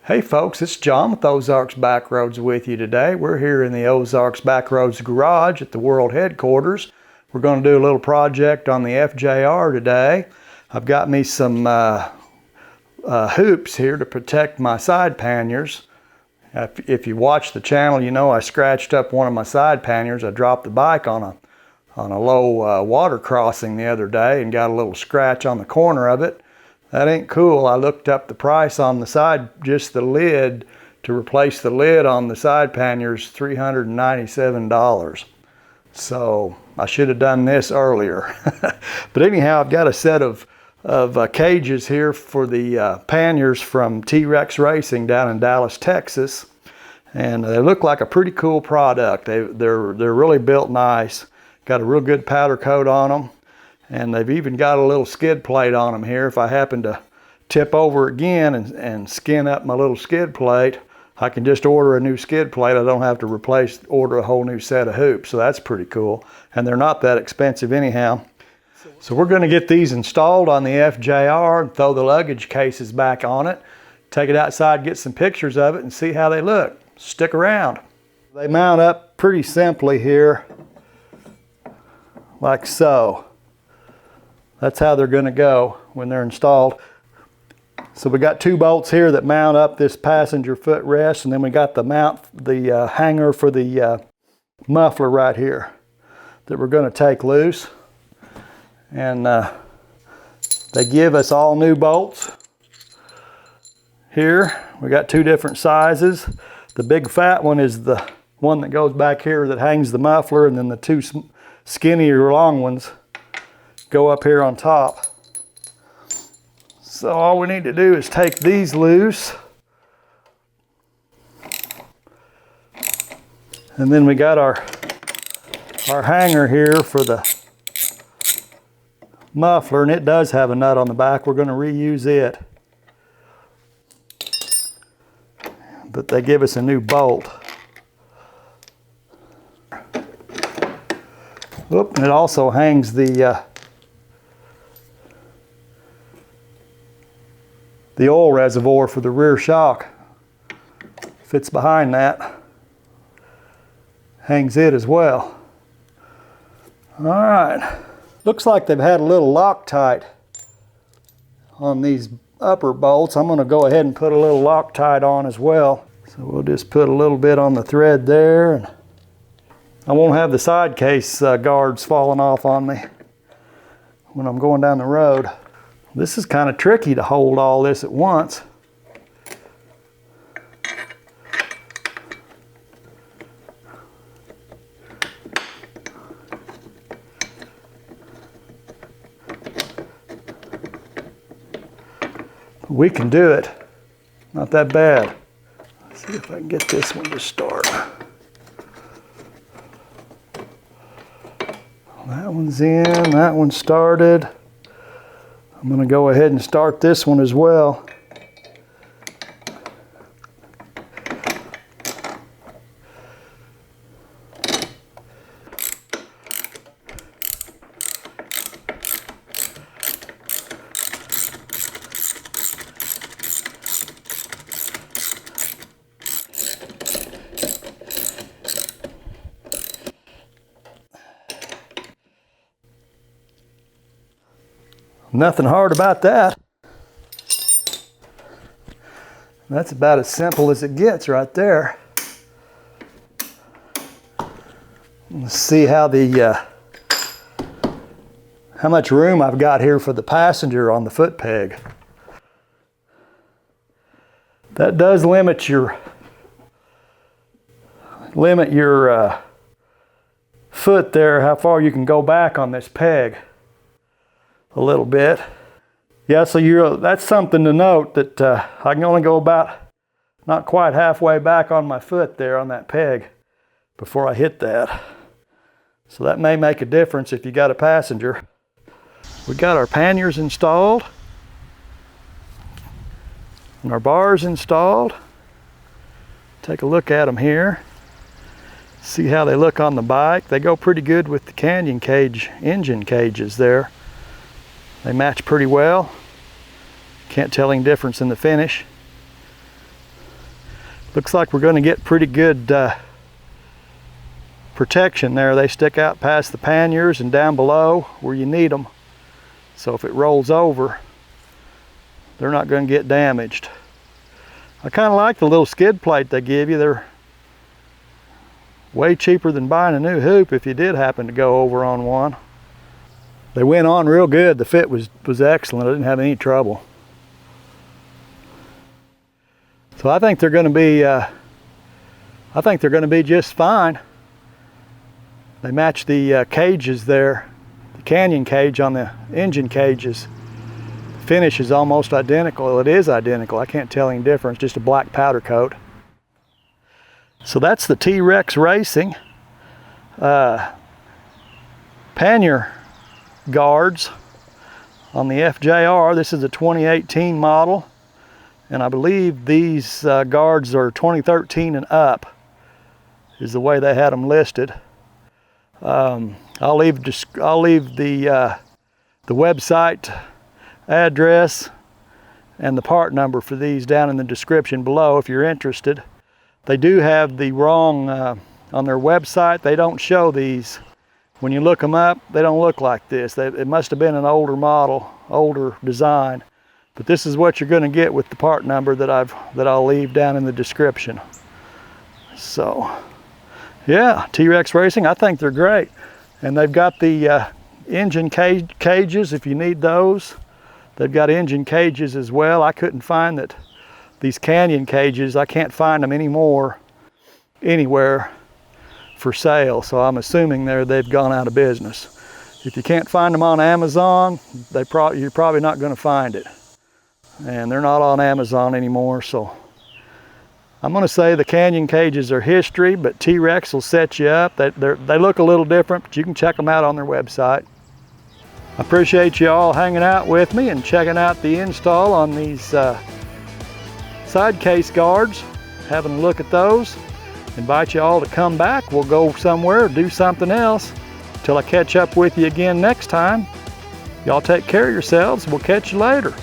Hey folks, it's John with Ozarks Backroads with you today. We're here in the Ozarks Backroads garage at the world headquarters. We're going to do a little project on the FJR today. I've got me some hoops here to protect my side panniers. If you watch the channel, you know I scratched up one of my side panniers. I dropped the bike on a low water crossing the other day and got a little scratch on the corner of it. That ain't cool. I looked up the price on the side, just the lid, to replace the lid on the side panniers, $397. So I should have done this earlier. But anyhow, I've got a set of cages here for the panniers from T-Rex Racing down in Dallas, Texas. And they look like a pretty cool product. They're really built nice. Got a real good powder coat on them. And they've even got a little skid plate on them here. If I happen to tip over again and skin up my little skid plate, I can just order a new skid plate. I don't have to order a whole new set of hoops. So that's pretty cool. And they're not that expensive anyhow. So we're going to get these installed on the FJR and throw the luggage cases back on it. Take it outside, get some pictures of it, and see how they look. Stick around. They mount up pretty simply here, like so. That's how they're going to go when they're installed. So we got two bolts here that mount up this passenger footrest, and then we got the hanger for the muffler right here that we're going to take loose. And they give us all new bolts here. We got two different sizes. The big fat one is the one that goes back here that hangs the muffler, and then the two skinnier long ones go up here on top. So all we need to do is take these loose. And then we got our hanger here for the muffler, and it does have a nut on the back. We're going to reuse it. But they give us a new bolt. Oop, and it also hangs the oil reservoir for the rear shock. Fits behind that. Hangs it as well. All right. Looks like they've had a little Loctite on these upper bolts. I'm going to go ahead and put a little Loctite on as well. So we'll just put a little bit on the thread there. And I won't have the side case guards falling off on me when I'm going down the road. This is kind of tricky to hold all this at once. We can do it. Not that bad. Let's see if I can get this one to start. That one's in, that one started. I'm going to go ahead and start this one as well. Nothing hard about that. That's about as simple as it gets right there. Let's see how how much room I've got here for the passenger on the foot peg. That does limit your foot there, how far you can go back on this peg. A little bit. Yeah, so that's something to note, that I can only go about not quite halfway back on my foot there on that peg before I hit that. So that may make a difference if you got a passenger. We got our panniers installed and our bars installed. Take a look at them here. See how they look on the bike. They go pretty good with the Canyon cage engine cages there. They match pretty well. Can't tell any difference in the finish. Looks like we're going to get pretty good protection there. They stick out past the panniers and down below where you need them. So if it rolls over, they're not going to get damaged. I kind of like the little skid plate they give you. They're way cheaper than buying a new hoop if you did happen to go over on one. They went on real good. The fit was excellent. I didn't have any trouble. So I think they're going to be just fine. They match the cages there, the canyon cage on the engine cages. The finish is almost identical. Well, it is identical. I can't tell any difference, just a black powder coat. So that's the T-Rex Racing Pannier Guards on the FJR. This is a 2018 model, and I believe these guards are 2013 and up is the way they had them listed. I'll leave the website address and the part number for these down in the description below if you're interested. They do have the wrong on their website. They don't show these. When you look them up, they don't look like this. It must have been an older model, older design. But this is what you're going to get with the part number that I'll leave down in the description. So, yeah, T-Rex Racing, I think they're great. And they've got the engine cages if you need those. They've got engine cages as well. I couldn't find that these canyon cages, I can't find them anymore anywhere for sale. So I'm assuming they've gone out of business. If you can't find them on Amazon, you're probably not going to find it. And they're not on Amazon anymore, so I'm going to say the canyon cages are history, but T-Rex will set you up. They look a little different, but you can check them out on their website. I appreciate you all hanging out with me and checking out the install on these side case guards, having a look at those. Invite you all to come back. We'll go somewhere or do something else. Till I catch up with you again next time. Y'all take care of yourselves. We'll catch you later.